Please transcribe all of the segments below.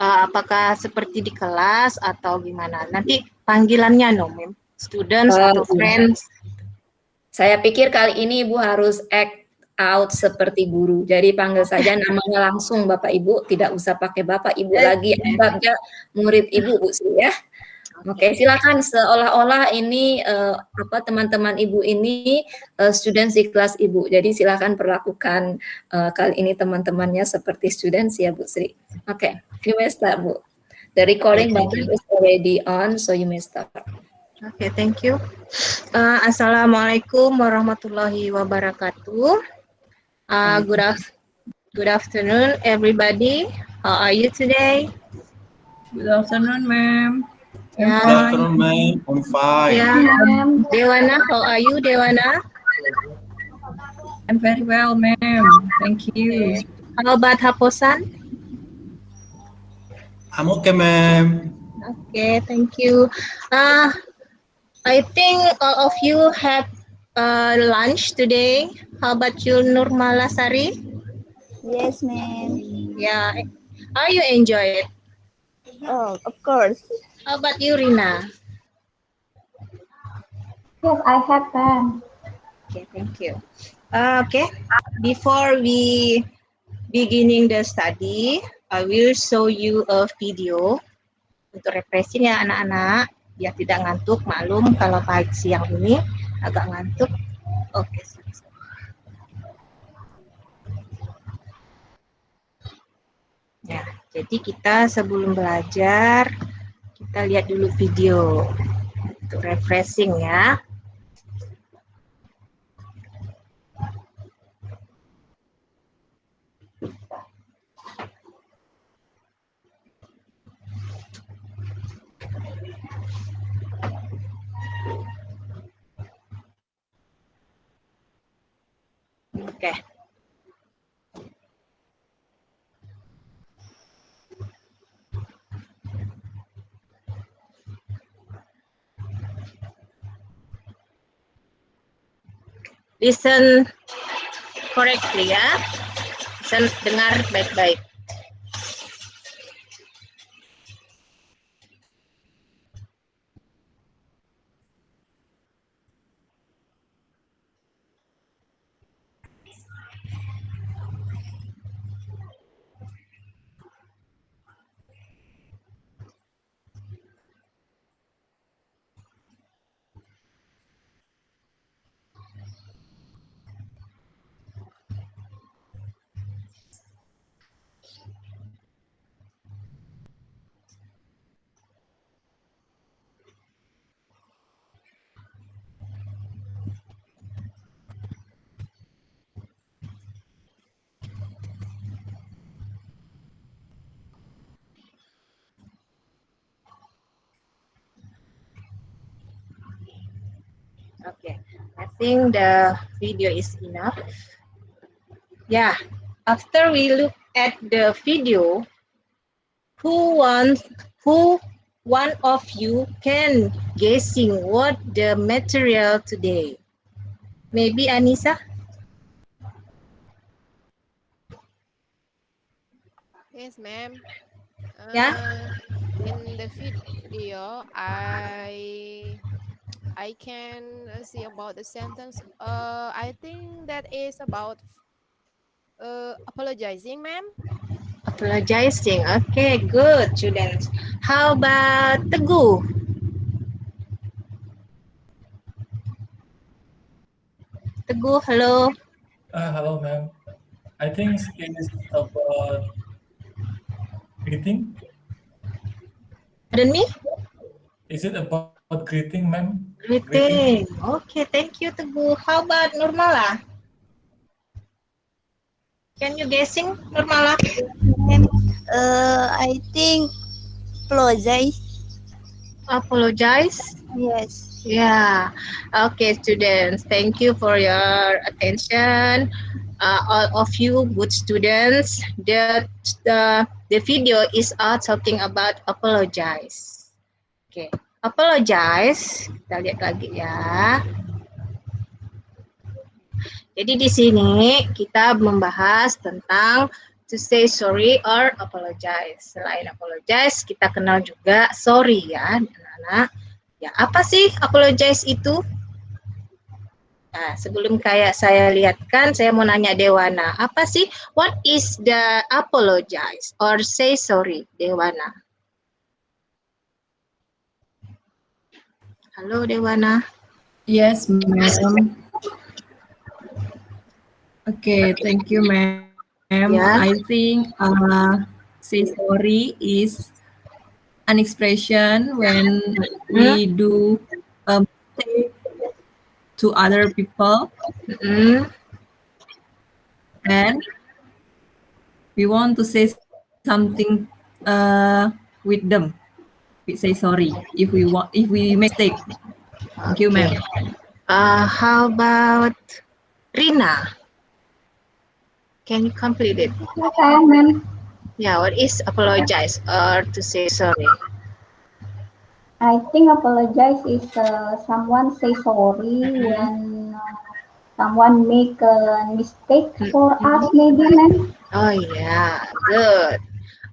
apakah seperti di kelas atau gimana? Nanti panggilannya mem, students atau friends. Saya pikir kali ini Ibu harus act out seperti guru. Jadi panggil saja namanya langsung Bapak Ibu, tidak usah pakai Bapak Ibu lagi, anggapnya murid Ibu Bu Sri ya. Oke, silakan seolah-olah ini teman-teman Ibu ini students di kelas Ibu. Jadi silakan perlakukan kali ini teman-temannya seperti students ya Bu Sri. Oke, you may start Bu. The recording button is already on, so you may start. Oke, thank you. Assalamualaikum warahmatullahi wabarakatuh. Good afternoon, everybody. How are you today? Good afternoon, ma'am. Yeah. Good afternoon, ma'am. I'm fine. Yeah. Dewana, how are you, Dewana? I'm very well, ma'am. Thank you. How about Haposan? I'm okay, ma'am. Okay, thank you. I think all of you had lunch today. How about you, Nurmalasari? Yes, ma'am. Yeah. Are you enjoy it? Oh, of course. How about you, Rina? Yes, I have fun. Okay, thank you. Okay, before we beginning the study, I will show you a video untuk refreshing ya anak-anak, biar tidak ngantuk. Maklum kalau pagi siang ini agak ngantuk. Oke. Ya, jadi kita sebelum belajar, kita lihat dulu video untuk refreshing ya. Oke. Listen correctly ya. Listen, dengar baik-baik. Okay, I think the video is enough. Yeah, after we look at the video, who one of you can guessing what the material today? Maybe Anissa? Yes, ma'am. Yeah. In the video, I can see about the sentence. I think that is about apologizing, ma'am. Apologizing. Okay, good, students. How about Teguh? Teguh, hello. Hello, ma'am. I think it is about greeting. Pardon me? Is it about greeting, ma'am? Greeting. Okay, thank you, Teguh. How about Nurmala? Can you guessing, Nurmala? I think apologize. Apologize? Yes. Yeah. Okay, students. Thank you for your attention. All of you good students. The video is talking about apologize. Okay. Apologize. Kita lihat lagi ya. Jadi di sini kita membahas tentang to say sorry or apologize. Selain apologize, kita kenal juga sorry ya, anak-anak. Ya, apa sih apologize itu? Nah, sebelum kayak saya lihatkan, saya mau nanya Dewana, apa sih what is the apologize or say sorry, Dewana? Halo Dewana. Yes, ma'am. Okay, thank you, ma'am. Yeah. I think say sorry is an expression when we do mistake to other people and we want to say something with them. We say sorry if we mistake. Thank you, ma'am. How about Rina? Can you complete it? Okay, ma'am. Yeah, what is apologize or to say sorry? I think apologize is someone say sorry when someone make a mistake for us, maybe, ma'am. Oh yeah, good.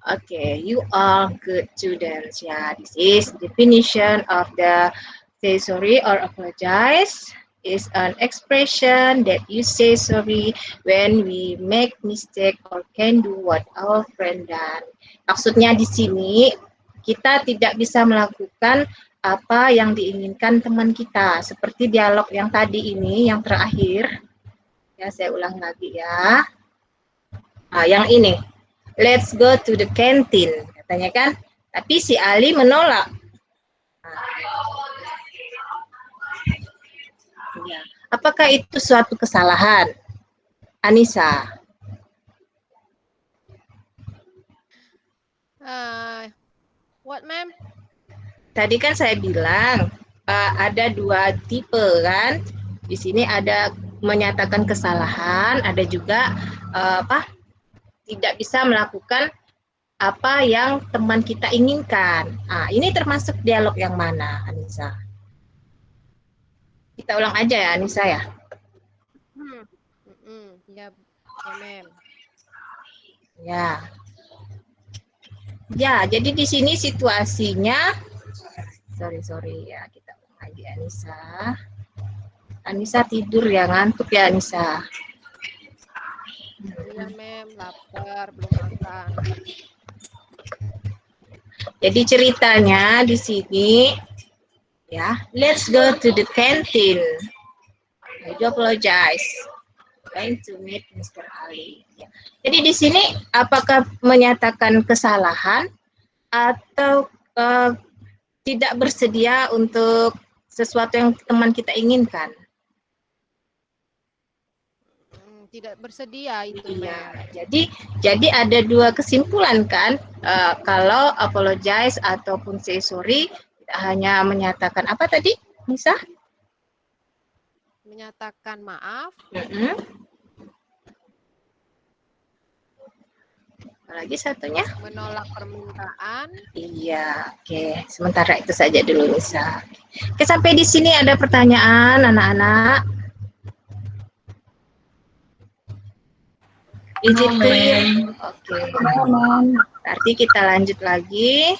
Okay, you are good students. Yeah, this is definition of the say sorry or apologize is an expression that you say sorry when we make mistake or can do what our friend done. Maksudnya di sini kita tidak bisa melakukan apa yang diinginkan teman kita. Seperti dialog yang tadi ini, yang terakhir. Ya, saya ulang lagi ya. Nah, yang ini. Let's go to the canteen, katanya kan. Tapi si Ali menolak. Ya. Apakah itu suatu kesalahan? Anissa. What, ma'am? Tadi kan saya bilang ada dua tipe kan. Di sini ada menyatakan kesalahan, ada juga tidak bisa melakukan apa yang teman kita inginkan. Ini termasuk dialog yang mana, Anissa? Kita ulang aja ya, Anissa ya. Ya, ma'am. Ya. Ya, jadi di sini situasinya, sorry ya, kita ulang lagi Anissa. Anissa tidur ya, ngantuk ya Anissa. Iya, ma'am, lapar, belum makan. Jadi ceritanya di sini, ya, let's go to the canteen. I do apologize. Going to meet Mr. Ali. Ya. Jadi di sini apakah menyatakan kesalahan atau tidak bersedia untuk sesuatu yang teman kita inginkan? Tidak bersedia itu. Iya, jadi ada dua kesimpulan kan, kalau apologize ataupun say sorry tidak hanya menyatakan apa tadi, Nisa? Menyatakan maaf. Apalagi satunya? Menolak permintaan. Iya, oke. Sementara itu saja dulu Nisa. Oke, sampai di sini ada pertanyaan anak-anak. Is it clear? Oke. Berarti kita lanjut lagi.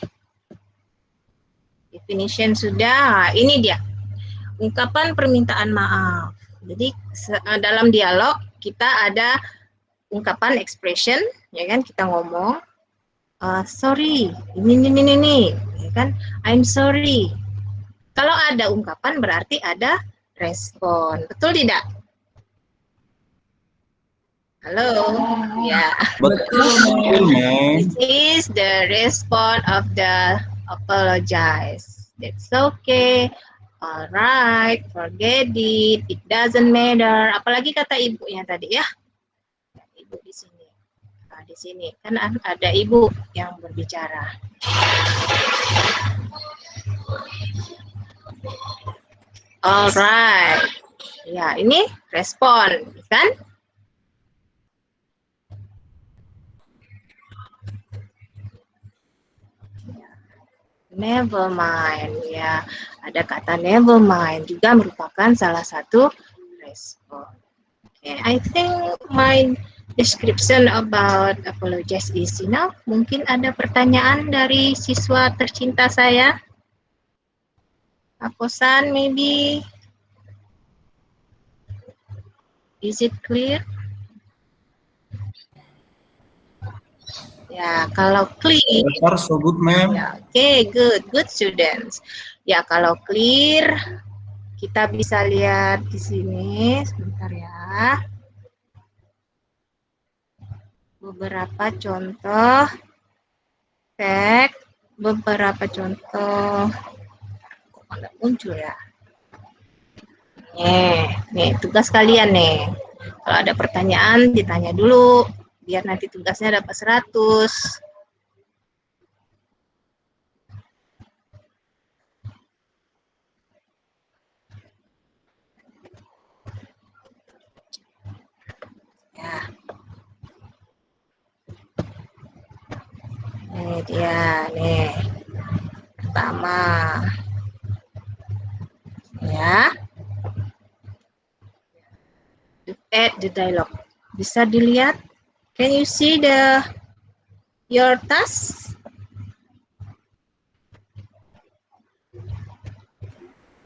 Definition sudah. Ini dia. Ungkapan permintaan maaf. Jadi dalam dialog kita ada ungkapan expression, ya kan? Kita ngomong, sorry, ini, ya kan? I'm sorry. Kalau ada ungkapan berarti ada respon. Betul tidak? Halo, ya. Betul, ma'am. This is the response of the apologize. That's okay. Alright, forget it. It doesn't matter. Apalagi kata ibunya tadi ya. Ibu di sini. Nah, di sini kan ada ibu yang berbicara. Alright. Ya, ini respon, kan? Never mind, ya. Ada kata never mind juga merupakan salah satu respon. Okay, I think my description about apologize is enough. Mungkin ada pertanyaan dari siswa tercinta saya. Akosan, maybe. Is it clear? Ya, kalau clear. So far so good, ma'am. Ya, oke, good students. Ya, kalau clear, kita bisa lihat di sini. Sebentar ya. Beberapa contoh teks, beberapa contoh. Kok nggak muncul ya? Nih, tugas kalian nih. Kalau ada pertanyaan, ditanya dulu. Biar nanti tugasnya dapat 100. Ya. Ini dia, nih. Pertama. Ya. Add the dialogue. Bisa dilihat? Can you see your task?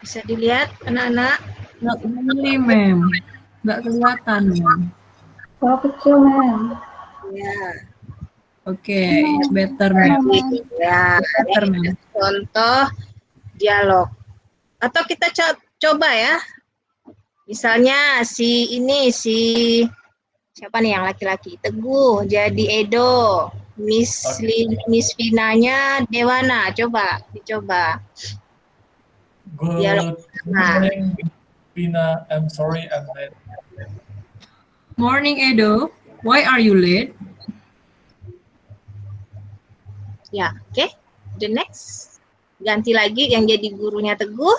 Bisa dilihat, anak-anak? Not really, ma'am. Nggak kelihatan, ma'am. So kecil, ma'am. Ya. Okay, it's better, ma'am. Ya, Better, ma'am. contoh dialog. Atau kita coba ya. Misalnya si siapa nih yang laki-laki? Teguh jadi Edo. Miss Vinanya Dewana. Coba dicoba. Good Dialog. morning, Vina. I'm sorry I'm late. Morning, Edo. Why are you late? Ya, oke. The next. Ganti lagi yang jadi gurunya Teguh.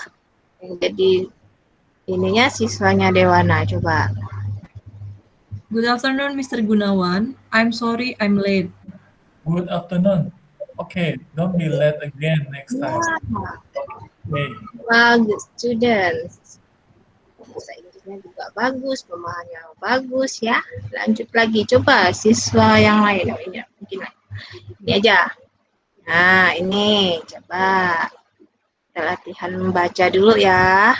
Yang jadi ininya siswanya Dewana. Coba. Good afternoon, Mr. Gunawan. I'm sorry I'm late. Good afternoon. Okay, don't be late again next time. Okay. Bagus, students. Bahasa Inggrisnya juga bagus, pemahamannya bagus ya. Lanjut lagi, coba siswa yang lain. Ini mungkin ini aja. Nah, ini coba kita latihan membaca dulu ya.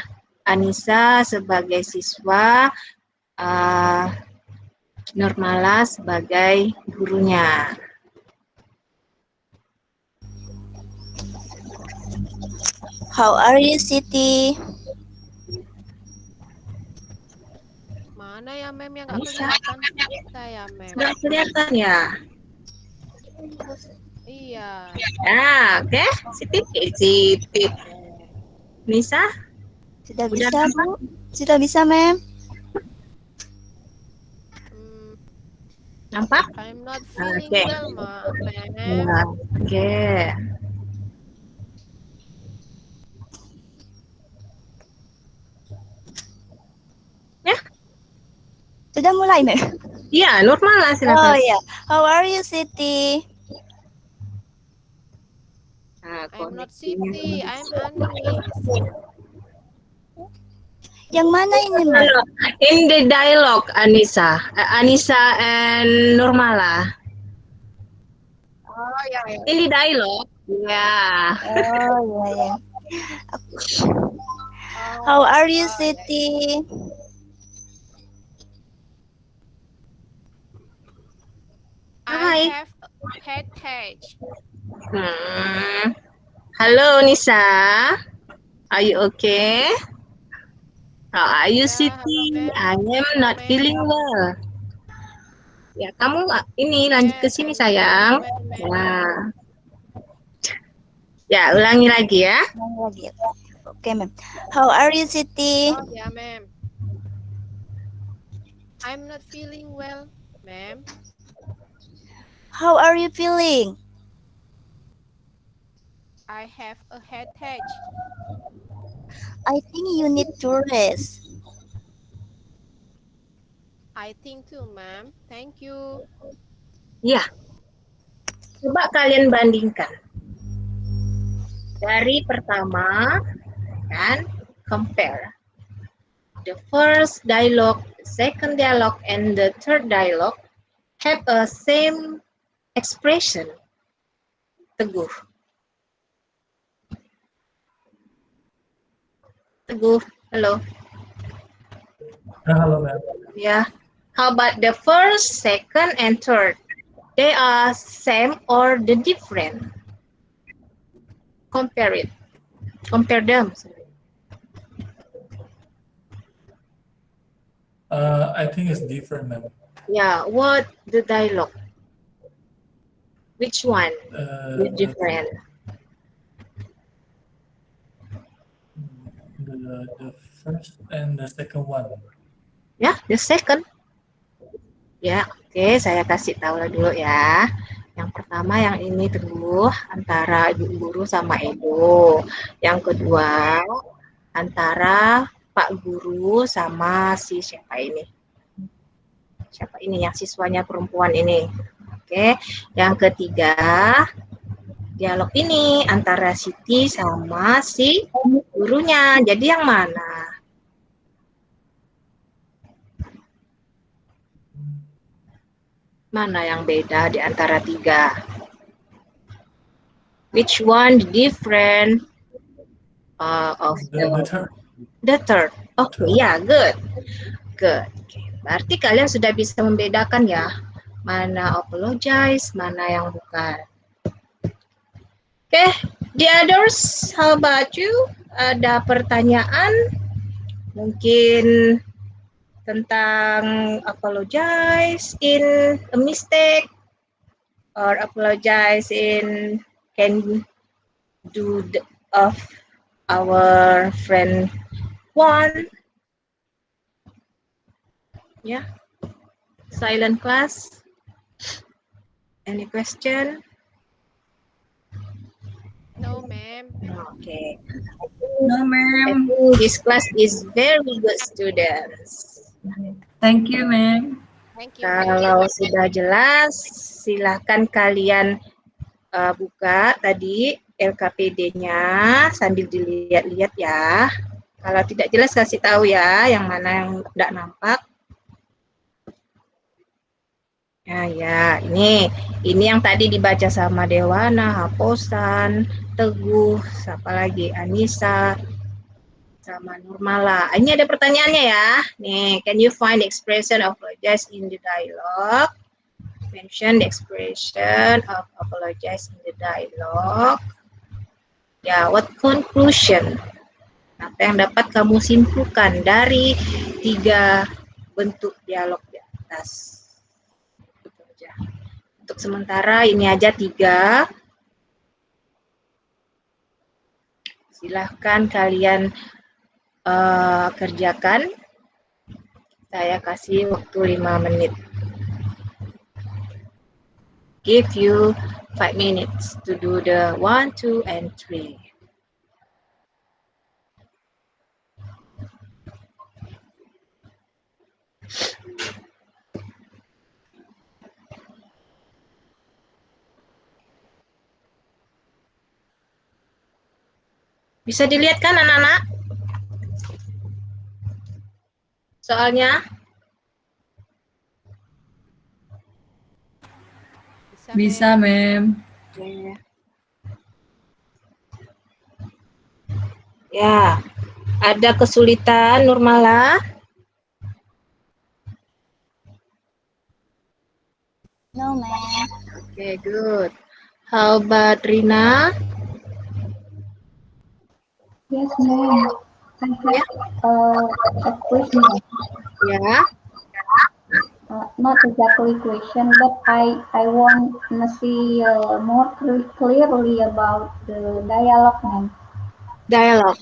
Anissa sebagai siswa, Nurmala sebagai gurunya. How are you, Siti? Mana ya, Mem, yang nggak Bisa. kelihatan saya, Mem? Sudah kelihatan ya? Iya. Nah, oke. Siti. Nisa? Sudah Udah bisa, nampak? Bu? Sudah bisa, Mem? Nampak? I'm not feeling Oke. well, Mem. Ya, oke. Sudah mulai, Mem? Iya, Nurmala Oh, silakan. ya. How are you, Siti? Nah, I'm not koneksinya Siti, I'm Anis. Yang mana ini, Mem? Halo, in the dialogue, Anissa and Nurmala. Oh, ya, ya. In the dialogue, ya. Oh, ya, ya. How are you, Siti? Hai. I have a headache. Halo Nisa, are you okay? How are you, Ya, Siti? halo, Mem. I am not Mem. feeling well. Ya, kamu ini lanjut ke sini sayang. Ya. Ya, ulangi lagi ya. Lagi. Oke, Mem. How are you, Siti? Oh, ya, Mem. I'm not feeling well, Mem. How are you feeling? I have a headache. I think you need to rest. I think too, Ma'am. Thank you. Ya. Coba kalian bandingkan. Dari pertama, kan, compare. The first dialogue, the second dialogue, and the third dialogue. have a same expression? Teguh. Teguh, hello. Hello, ma'am. Yeah. How about the first, second, and third? They are same or the different? Compare it. Compare them. I think it's different, ma'am. Yeah. What the dialogue? Which one? The Uh, different. the first and the second one. Ya, the second. Ya, oke, saya kasih tahu dulu ya. Yang pertama yang ini Teguh antara ibu guru sama Edo. Yang kedua antara Pak Guru sama si siapa ini? Siapa ini yang siswanya perempuan ini? Oke. Yang ketiga dialog ini antara Siti sama si gurunya. Jadi yang mana? Mana yang beda di antara tiga? Which one different of The third. the third? Oke, ya, good. Good. Okay. Berarti kalian sudah bisa membedakan ya, mana apologize, mana yang bukan. Oke, the others, how about you? Ada pertanyaan? Mungkin tentang apologize in a mistake or apologize in can do the, of our friend one. Yeah. Silent class. Any question? No, ma'am. Okay. No, I ma'am. think this class is very good students. Thank you, ma'am. Thank you, ma'am. Kalau sudah jelas, silahkan kalian buka tadi LKPD-nya sambil dilihat-lihat ya. Kalau tidak jelas kasih tahu ya, yang mana yang tidak nampak. Nah, ya, ini yang tadi dibaca sama Dewana, Haposan, Teguh, siapa lagi? Anissa, sama Nurmala. Ini ada pertanyaannya ya. Nih, can you find the expression of apologize in the dialogue? Mention the expression of apologize in the dialogue. Ya, what conclusion? Apa yang dapat kamu simpulkan dari 3 bentuk dialog di atas? Untuk sementara ini aja 3. Silahkan kalian kerjakan. Saya kasih waktu 5 menit. Give you 5 minutes to do the 1, 2, and 3. Bisa dilihat kan anak-anak? Soalnya Bisa, ma'am. ya, ada kesulitan Nurmala? No, ma'am. Okay, good. How about Rina? Yes, ma'am. I have a question. Ya. Not exactly question, but I want to see more clearly about the dialogue, ma'am. Dialogue.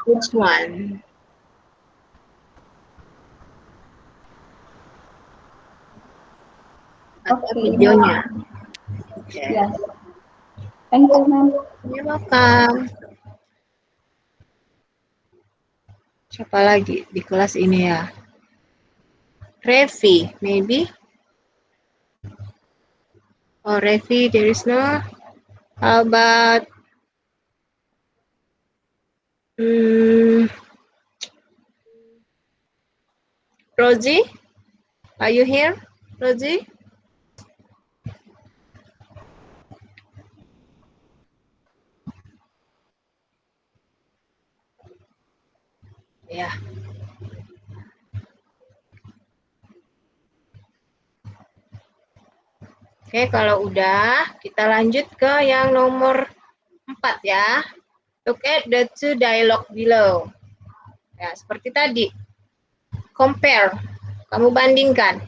Which one? Atau Okay. videonya? Okay. Yes. Thank you, ma'am. You're welcome. Siapa lagi di kelas ini ya? Revi, maybe? Oh, Revi, there is no. How about Rosie? Are you here, Rosie? Ya. Oke, kalau udah, kita lanjut ke yang nomor 4 ya. Look at the two dialogue below. Ya, seperti tadi. Compare. Kamu bandingkan.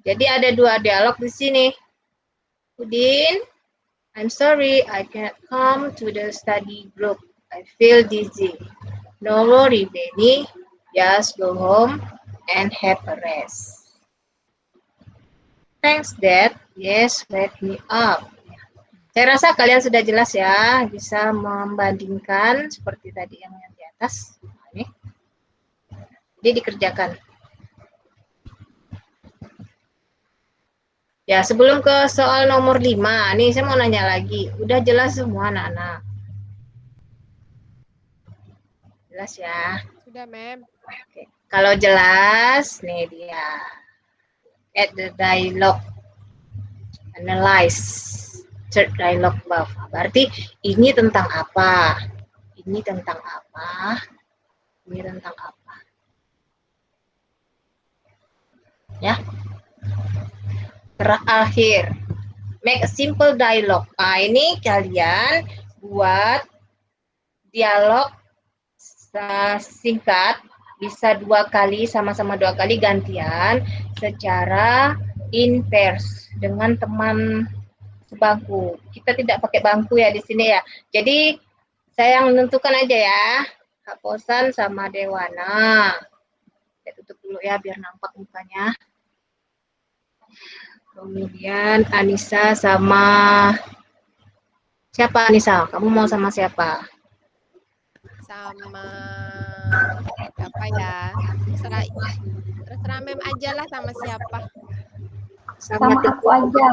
Jadi ada dua dialog di sini. Udin, I'm sorry, I cannot come to the study group. I feel dizzy. No worry, Benny. Just go home and have a rest. Thanks, Dad. Yes, wake me up. Saya rasa kalian sudah jelas ya, bisa membandingkan seperti tadi yang di atas. Ini. Jadi dikerjakan. Ya, sebelum ke soal nomor 5, nih saya mau nanya lagi. Udah jelas semua anak-anak? Jelas ya? Sudah, Mem. Oke. Kalau jelas, nih dia. At the dialogue. Analyze. Third dialogue above. Berarti ini tentang apa? Ini tentang apa? Ini tentang apa? Ya. Terakhir. Make a simple dialogue. Nah, ini kalian buat dialog singkat, bisa 2 kali, sama-sama 2 kali gantian, secara in pairs dengan teman sebangku. Kita tidak pakai bangku ya di sini ya. Jadi saya yang menentukan aja ya. Kak Posan sama Dewana. Saya tutup dulu ya biar nampak mukanya. Kemudian Anissa sama siapa Anissa? Kamu mau sama siapa? Sama siapa ya? Terserah Mem aja lah sama siapa. Sama aku aja.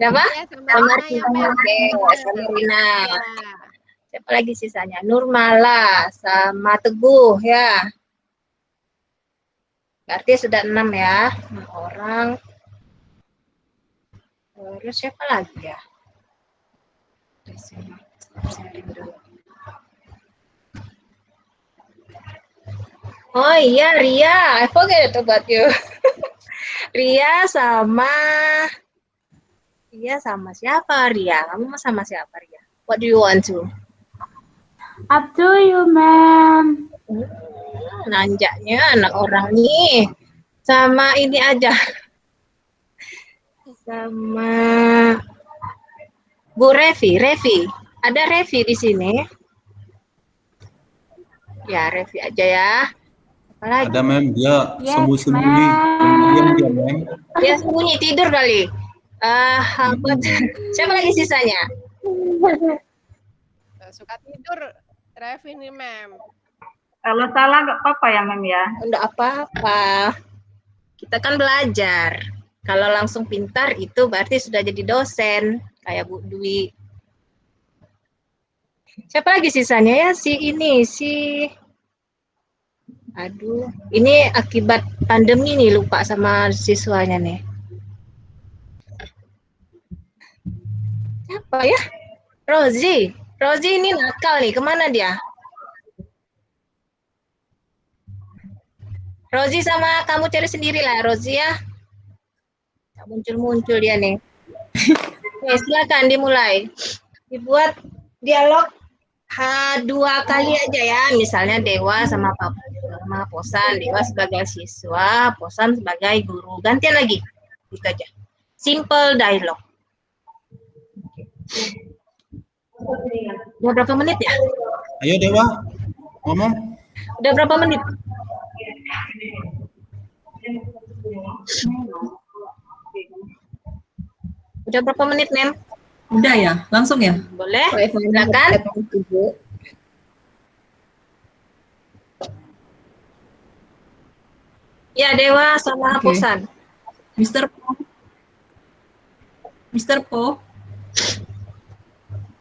Siapa? Ya, sama Sama Rina ya, Mem. Oke, sama Rina. Ya. Siapa lagi sisanya? Nurmala sama Teguh ya. Berarti sudah 6 ya. 6 orang. Terus siapa lagi ya? Oh iya, Ria. I forget about you. Ria sama siapa, Ria? Kamu mau sama siapa, Ria? What do you want to? Up to you, ma'am. Nanjaknya anak orang nih. Sama ini aja. Sama Bu Revi. Ada Revi di sini? Ya, Revi aja ya. Apalagi? Ada Mem, dia Yes, sembunyi-sembunyi. ma'am. Diam dia Mem. Dia sembunyi tidur kali. Siapa lagi sisanya? Suka tidur, Revi nih, Mem. Kalau salah nggak apa-apa ya, ma'am ya. Enggak apa-apa. Kita kan belajar. Kalau langsung pintar itu berarti sudah jadi dosen. Kayak Bu Dwi. Siapa lagi sisanya ya? Aduh, ini akibat pandemi nih, lupa sama siswanya nih. Siapa ya? Rosie ini nakal nih, kemana dia? Rosie sama kamu cari sendiri lah, Rosie ya. Muncul dia nih. Oke, silakan dimulai. Dibuat dialog 2 kali aja ya, misalnya Dewa sama Posan, Dewa sebagai siswa, Posan sebagai guru. Gantian lagi, gitu aja. Simple dialogue. Udah berapa menit ya? Ayo Dewa, ngomong. Udah berapa menit? Udah berapa menit, Mem? Udah ya, langsung ya. Boleh? Silakan. Ya, Dewa sama Oke. Posan. Mr. Po,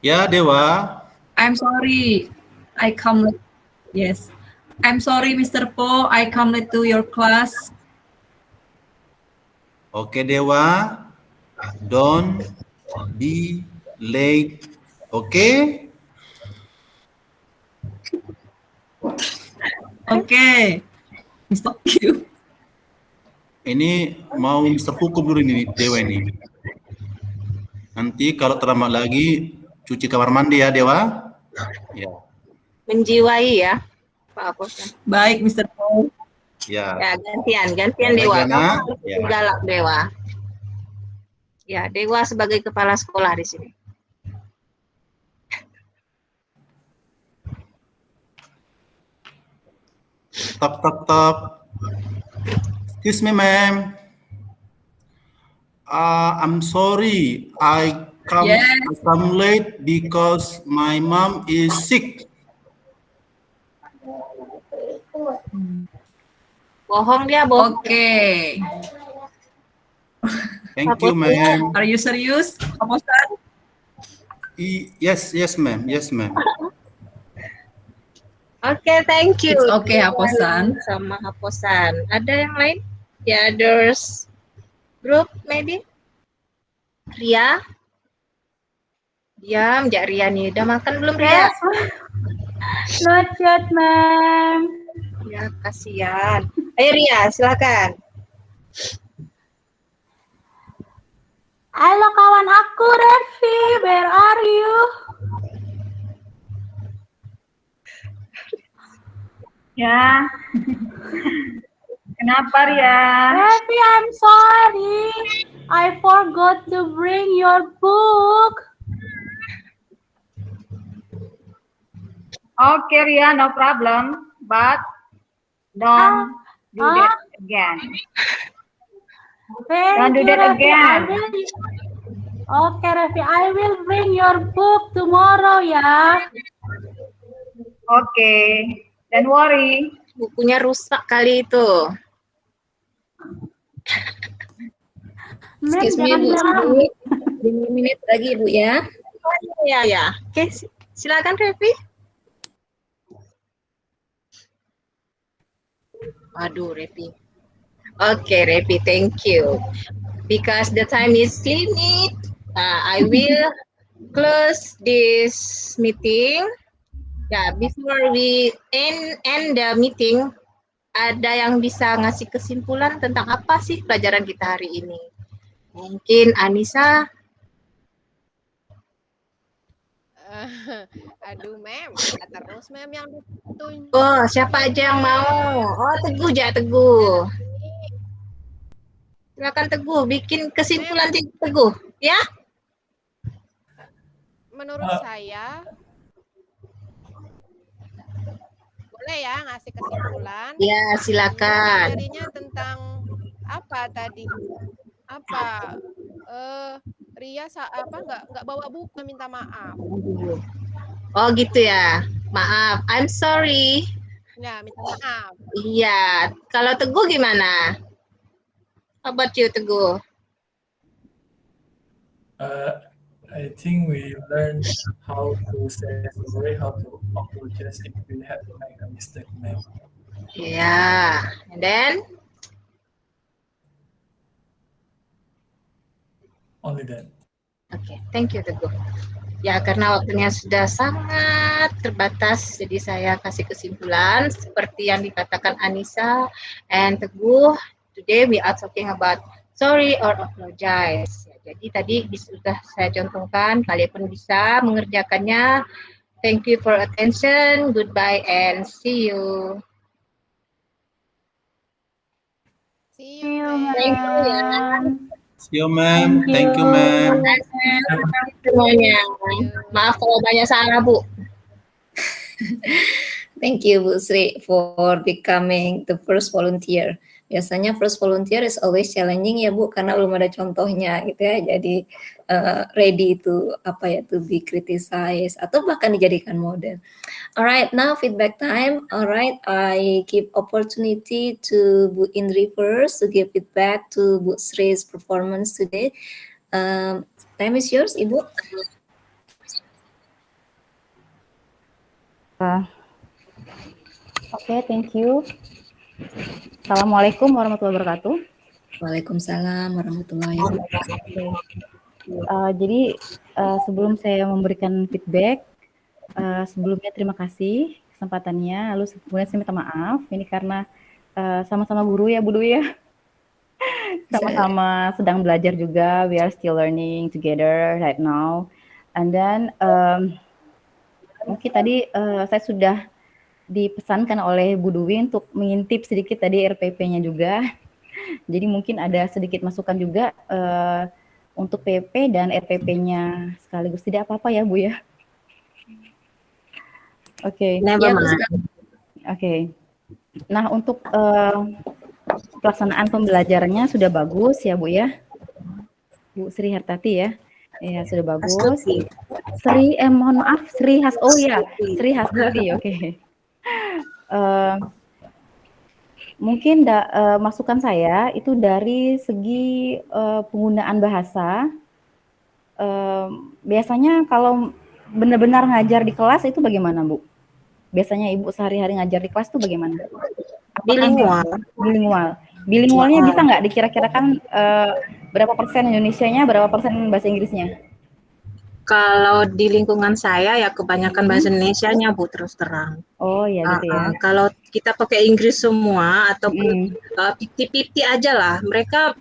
Ya Dewa. I'm sorry, I come late. Yes, I'm sorry, Mr. Po, I come late to your class. Oke Dewa, don't be late. Oke? Oke. Mr. Q. Ini mau Mr. Hukum dulu ini Dewa ini. Nanti kalau terlambat lagi cuci kamar mandi ya Dewa. Ya. Menjiwai ya, Pak Aposan. Baik, Mr. Q. Ya. Ya, gantian Dewa. Bagaimana? Kamu harus Ya. galak Dewa. Ya, Dewa sebagai kepala sekolah di sini. Stop. Excuse me, ma'am. I'm sorry. I come late because my mom is sick. Bohong dia, bohong. Oke. Thank you, ma'am. Are you serious, Aposan? Yes, ma'am. Yes, ma'am. Oke, thank you. It's okay, Aposan. Sama Aposan. Ada yang lain? The others group maybe? Ria? Diam, Jak Ria nih. Udah makan belum, Ria? Not yet, ma'am. Ya, kasihan. Ayo Ria, silakan. Halo kawan aku, Revi. Where are you? Ya. Kenapa, Ria? Revi, I'm sorry. I forgot to bring your book. Okay, Ria, no problem. But don't do that again. Don't do that again. Okay, Revi, I will bring your book tomorrow, ya. Okay, don't worry. Bukunya rusak kali itu. Excuse me, Bu. 5 menit lagi, Bu, ya. Ya. Oke, silakan Revi. Aduh, Revi. Oke, Revi, thank you. Because the time is limit, I will close this meeting. Ya, before we end the meeting, ada yang bisa ngasih kesimpulan tentang apa sih pelajaran kita hari ini? Mungkin Anissa. Aduh, Mem, terus Mem yang ditunjuk. Oh, siapa aja yang mau? Oh, Teguh, Teguh. Silakan Teguh, bikin kesimpulan Teguh, ya? Menurut saya, boleh ya ngasih kesimpulan? Ya, silakan. Materinya tentang apa tadi? Apa? Ria nggak bawa buku, minta maaf. Oh gitu ya, maaf. I'm sorry. Ya, minta maaf. Iya. Kalau Teguh gimana? How about you, Teguh? I think we learned how to say sorry, how to apologize if we had made a mistake, ma'am. Yeah. And then? Only that. Oke, thank you Teguh. Ya, karena waktunya sudah sangat terbatas, jadi saya kasih kesimpulan seperti yang dikatakan Anissa and Teguh. Today we are talking about sorry or apologize. Ya, jadi tadi sudah saya contohkan, kalian pun bisa mengerjakannya. Thank you for attention. Goodbye and see you. See you, Thank you ya. See you, ma'am. Thank you, ma'am. Semuanya. Maaf kalau banyak salah, Bu. Thank you, Bu Sri, for becoming the first volunteer. Biasanya first volunteer is always challenging ya Bu, karena belum ada contohnya gitu ya. Jadi ready to to be criticized atau bahkan dijadikan model. Alright, now feedback time. Alright, I give opportunity to Bu Indri first to give feedback to Bu Sri's performance today. Time is yours, Ibu. Oke, thank you. Assalamualaikum warahmatullahi wabarakatuh. Waalaikumsalam warahmatullahi wabarakatuh. Jadi sebelum saya memberikan feedback, sebelumnya terima kasih kesempatannya. Lalu kemudian saya minta maaf ini karena sama-sama guru ya Bu Dwi ya. Sama-sama sedang belajar juga. We are still learning together right now. And then mungkin tadi saya sudah dipesankan oleh Bu Dwi untuk mengintip sedikit tadi RPP-nya juga. Jadi mungkin ada sedikit masukan juga untuk PP dan RPP-nya sekaligus. Tidak apa-apa ya Bu ya. Oke. Never mind. Oke. Nah untuk pelaksanaan pembelajarannya sudah bagus ya Bu ya. Bu Sri Hartati ya. Ya sudah bagus. Sri, mohon maaf Sri Sri Hastuti. Oke. Mungkin masukan saya itu dari segi penggunaan bahasa. Biasanya kalau benar-benar ngajar di kelas itu bagaimana Bu? Biasanya Ibu sehari-hari ngajar di kelas itu bagaimana? Bilingual. Bilingualnya bisa nggak dikira-kirakan berapa persen Indonesianya, berapa persen bahasa Inggrisnya? Kalau di lingkungan saya ya kebanyakan bahasa Indonesianya Bu, terus terang. Oh ya gitu ya. Kalau kita pakai Inggris semua ataupun 50-50 aja lah, mereka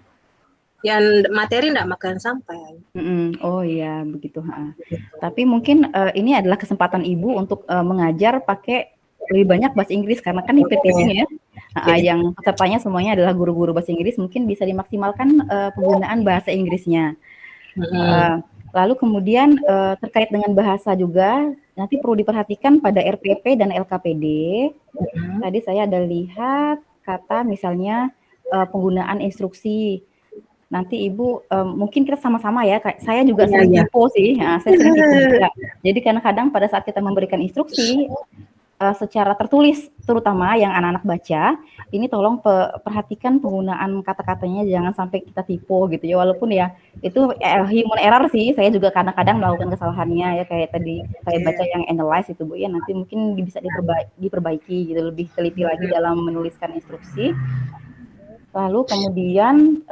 yang materi enggak makan sampai. Oh iya begitu. Tapi mungkin ini adalah kesempatan Ibu untuk mengajar pakai lebih banyak bahasa Inggris karena kan IPT ini ya. Yang pesertanya semuanya adalah guru-guru bahasa Inggris, mungkin bisa dimaksimalkan penggunaan bahasa Inggrisnya. Lalu kemudian terkait dengan bahasa juga nanti perlu diperhatikan pada RPP dan LKPD. Tadi saya ada lihat kata misalnya penggunaan instruksi. Nanti Ibu mungkin kita sama-sama ya. Saya juga sering tipu sih. Saya sering tipu juga. Jadi kadang-kadang pada saat kita memberikan instruksi secara tertulis, terutama yang anak-anak baca, ini tolong perhatikan penggunaan kata-katanya, jangan sampai kita tipu gitu ya. Walaupun ya itu human error sih, saya juga kadang-kadang melakukan kesalahannya ya, kayak tadi saya baca yang analyze itu Bu ya, nanti mungkin bisa diperbaiki gitu, lebih teliti lagi dalam menuliskan instruksi. Lalu kemudian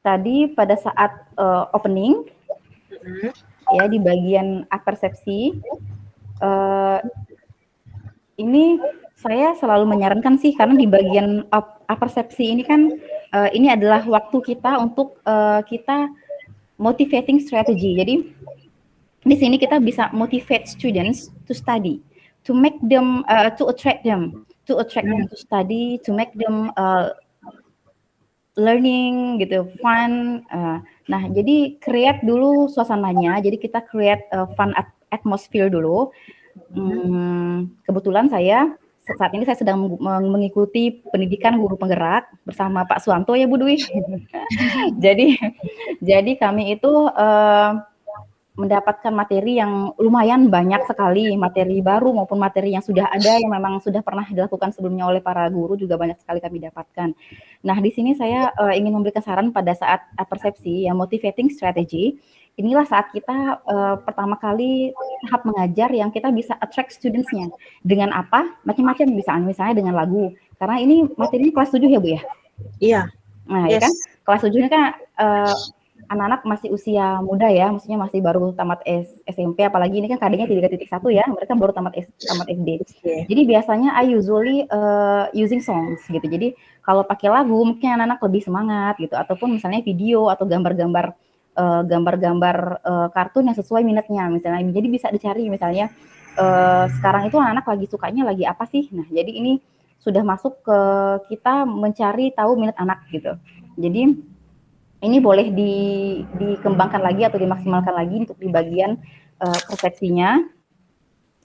tadi pada saat opening ya di bagian apersepsi, ini saya selalu menyarankan sih karena di bagian apersepsi ini kan ini adalah waktu kita untuk kita motivating strategy. Jadi di sini kita bisa motivate students to study, to make them to attract them to study, to make them learning gitu, fun. Nah, jadi create dulu suasananya. Jadi kita create fun atmosphere dulu. Kebetulan saat ini saya sedang mengikuti pendidikan guru penggerak bersama Pak Suwanto ya Bu Dwi. jadi kami itu mendapatkan materi yang lumayan banyak sekali, materi baru maupun materi yang sudah ada yang memang sudah pernah dilakukan sebelumnya oleh para guru juga banyak sekali kami dapatkan. Nah, di sini saya ingin memberikan saran pada saat persepsi yang motivating strategy. Inilah saat kita pertama kali tahap mengajar yang kita bisa attract students-nya. Dengan apa? Macam-macam misalnya dengan lagu. Karena ini materinya kelas 7 ya Bu ya? Iya. Nah, ya kan? Kelas 7 ini kan anak-anak masih usia muda ya, maksudnya masih baru tamat SMP, apalagi ini kan KD-nya 3.1 ya, mereka baru tamat SD. Jadi biasanya I usually using songs gitu. Jadi kalau pakai lagu mungkin anak-anak lebih semangat gitu, ataupun misalnya video atau gambar-gambar kartun yang sesuai minatnya misalnya. Jadi bisa dicari misalnya sekarang itu anak-anak lagi sukanya lagi apa sih. Nah, jadi ini sudah masuk ke kita mencari tahu minat anak gitu. Jadi ini boleh dikembangkan lagi atau dimaksimalkan lagi untuk di bagian persepsinya.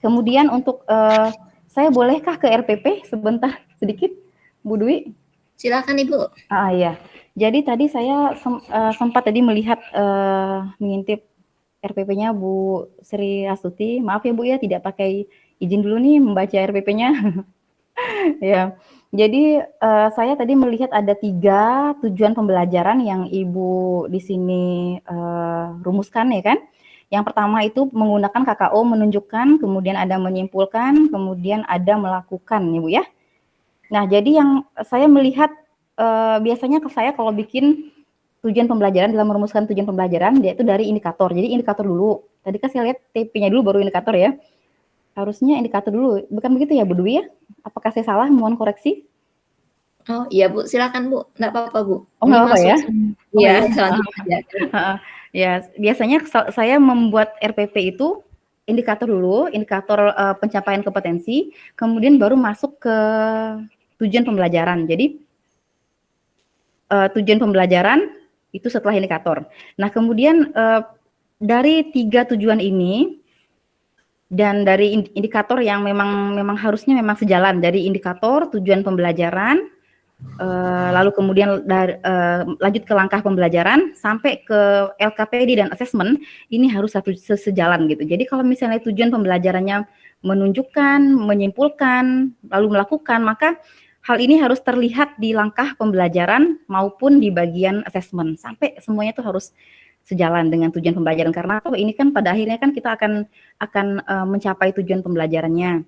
Kemudian untuk saya bolehkah ke RPP sebentar sedikit, Bu Dwi? Silakan Ibu. Iya. Jadi tadi saya sempat tadi melihat mengintip RPP-nya Bu Sri Astuti. Maaf ya Bu ya, tidak pakai izin dulu nih membaca RPP-nya. Ya. Jadi saya tadi melihat ada 3 tujuan pembelajaran yang Ibu di sini rumuskan ya kan. Yang pertama itu menggunakan KKO menunjukkan, kemudian ada menyimpulkan, kemudian ada melakukan ya Bu ya. Nah, jadi yang saya melihat biasanya ke saya kalau bikin tujuan pembelajaran, dalam merumuskan tujuan pembelajaran, dia itu dari indikator. Jadi indikator dulu. Tadi kan saya lihat TP-nya dulu baru indikator ya. Harusnya indikator dulu. Bukan begitu ya Bu Dwi ya? Apakah saya salah? Mohon koreksi. Oh iya Bu, silakan Bu. Nggak apa-apa Bu. Oh nggak apa ya? Iya, ya, biasanya saya membuat RPP itu indikator dulu, indikator pencapaian kompetensi, kemudian baru masuk ke tujuan pembelajaran. Jadi tujuan pembelajaran itu setelah indikator. Nah, kemudian dari 3 tujuan ini dan dari indikator yang memang harusnya memang sejalan dari indikator tujuan pembelajaran, lalu kemudian lanjut ke langkah pembelajaran sampai ke LKPD dan assessment, ini harus sejalan gitu. Jadi kalau misalnya tujuan pembelajarannya menunjukkan, menyimpulkan, lalu melakukan, maka hal ini harus terlihat di langkah pembelajaran maupun di bagian assessment, sampai semuanya itu harus sejalan dengan tujuan pembelajaran, karena ini kan pada akhirnya kan kita akan mencapai tujuan pembelajarannya.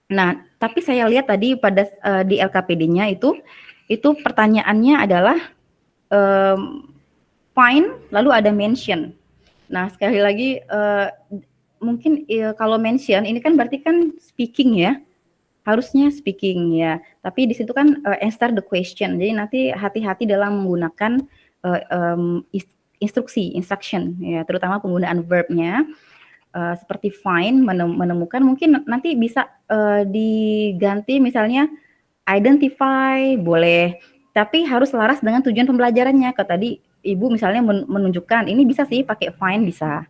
Nah, tapi saya lihat tadi pada di LKPD-nya itu pertanyaannya adalah find lalu ada mention. Nah, sekali lagi mungkin kalau mention ini kan berarti kan speaking ya. Harusnya speaking ya, tapi di situ kan answer the question. Jadi nanti hati-hati dalam menggunakan instruction ya, terutama penggunaan verbnya seperti find, menemukan, mungkin nanti bisa diganti misalnya identify boleh, tapi harus selaras dengan tujuan pembelajarannya. Kalau tadi Ibu misalnya menunjukkan, ini bisa sih pakai find bisa,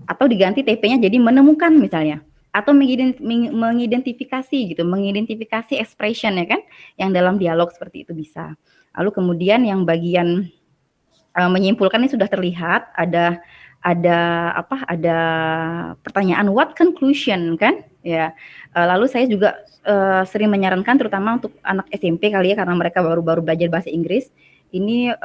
atau diganti TP-nya jadi menemukan misalnya. Atau mengidentifikasi gitu, mengidentifikasi expression ya kan, yang dalam dialog seperti itu bisa. Lalu kemudian yang bagian menyimpulkan ini sudah terlihat, ada pertanyaan what conclusion kan, ya. Lalu saya juga sering menyarankan terutama untuk anak SMP kali ya, karena mereka baru belajar bahasa Inggris. Ini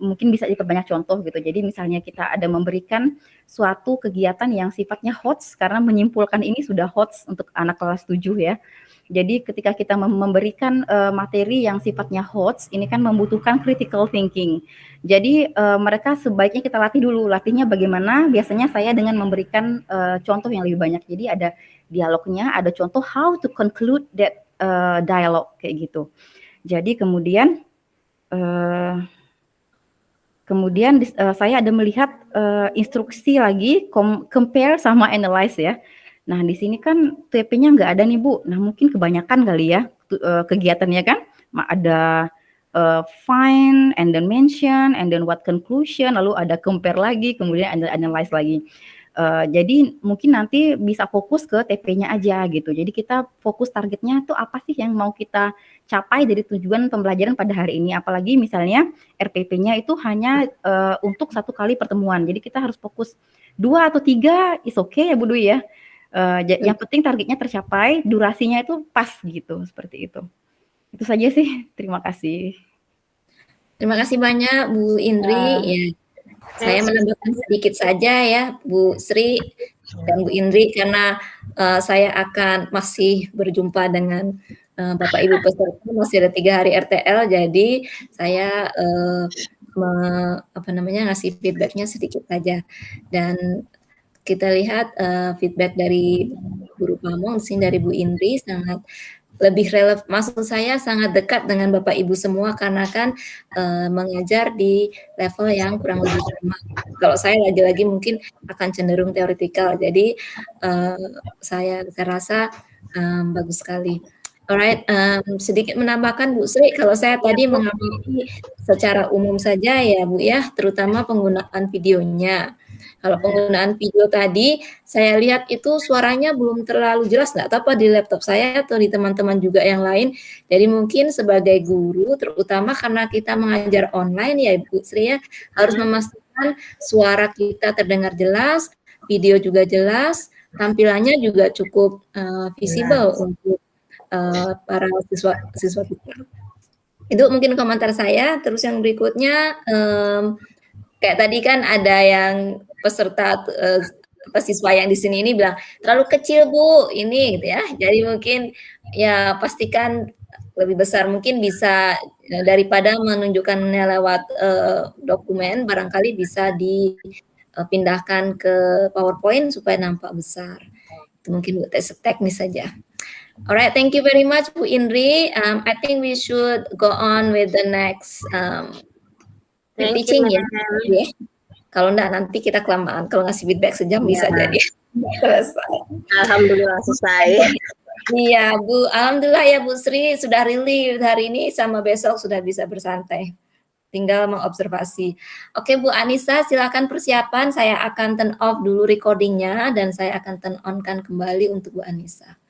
mungkin bisa diperbanyak contoh gitu. Jadi misalnya kita ada memberikan suatu kegiatan yang sifatnya HOTS, karena menyimpulkan ini sudah HOTS untuk anak kelas 7 ya. Jadi ketika kita memberikan materi yang sifatnya HOTS, ini kan membutuhkan critical thinking. Jadi mereka sebaiknya kita latih dulu. Latihnya bagaimana? Biasanya saya dengan memberikan contoh yang lebih banyak. Jadi ada dialognya, ada contoh how to conclude that dialogue kayak gitu. Jadi kemudian saya ada melihat instruksi lagi compare sama analyze ya. Nah di sini kan TP-nya nggak ada nih Bu. Nah mungkin kebanyakan kali ya kegiatannya kan. Ada find and then mention and then what conclusion, lalu ada compare lagi, kemudian ada analyze lagi. Jadi mungkin nanti bisa fokus ke TP-nya aja gitu. Jadi kita fokus targetnya tuh apa sih yang mau kita capai dari tujuan pembelajaran pada hari ini. Apalagi misalnya RPP-nya itu hanya untuk 1 kali pertemuan. Jadi kita harus fokus 2 atau 3 is okay ya Bu Dwi ya. Yang penting targetnya tercapai, durasinya itu pas gitu, seperti itu. Itu saja sih. Terima kasih. Terima kasih banyak Bu Indri. Ya. Saya menambahkan sedikit saja ya Bu Sri dan Bu Indri, karena saya akan masih berjumpa dengan Bapak Ibu peserta, masih ada 3 hari RTL, jadi saya ngasih feedbacknya sedikit saja. Dan kita lihat feedback dari Guru Pamong, dari Bu Indri sangat lebih relevan, maksud saya sangat dekat dengan Bapak Ibu semua, karena kan mengajar di level yang kurang lebih sama. Kalau saya lagi-lagi mungkin akan cenderung teoretikal, jadi saya rasa bagus sekali. Alright, sedikit menambahkan Bu Sri, kalau saya tadi mengamati secara umum saja ya Bu ya, terutama penggunaan videonya. Kalau penggunaan video tadi, saya lihat itu suaranya belum terlalu jelas, nggak tahu apa di laptop saya atau di teman-teman juga yang lain. Jadi mungkin sebagai guru, terutama karena kita mengajar online ya Ibu Sri ya, harus memastikan suara kita terdengar jelas, video juga jelas, tampilannya juga cukup visible untuk para siswa kita. Itu mungkin komentar saya. Terus yang berikutnya, kayak tadi kan ada yang peserta siswa yang di sini ini bilang terlalu kecil Bu ini gitu ya. Jadi mungkin ya pastikan lebih besar, mungkin bisa daripada menunjukkannya lewat dokumen, barangkali bisa dipindahkan ke PowerPoint supaya nampak besar. Itu mungkin teknis saja. Alright, thank you very much Bu Indri. I think we should go on with the next teaching ya. Kalau enggak nanti kita kelamaan. Kalau ngasih feedback sejam bisa jadi selesai. Alhamdulillah selesai. Iya Bu, alhamdulillah ya Bu Sri sudah relief hari ini sama besok sudah bisa bersantai. Tinggal mengobservasi. Oke Bu Anissa, silakan persiapan. Saya akan turn off dulu recordingnya dan saya akan turn on kan kembali untuk Bu Anissa.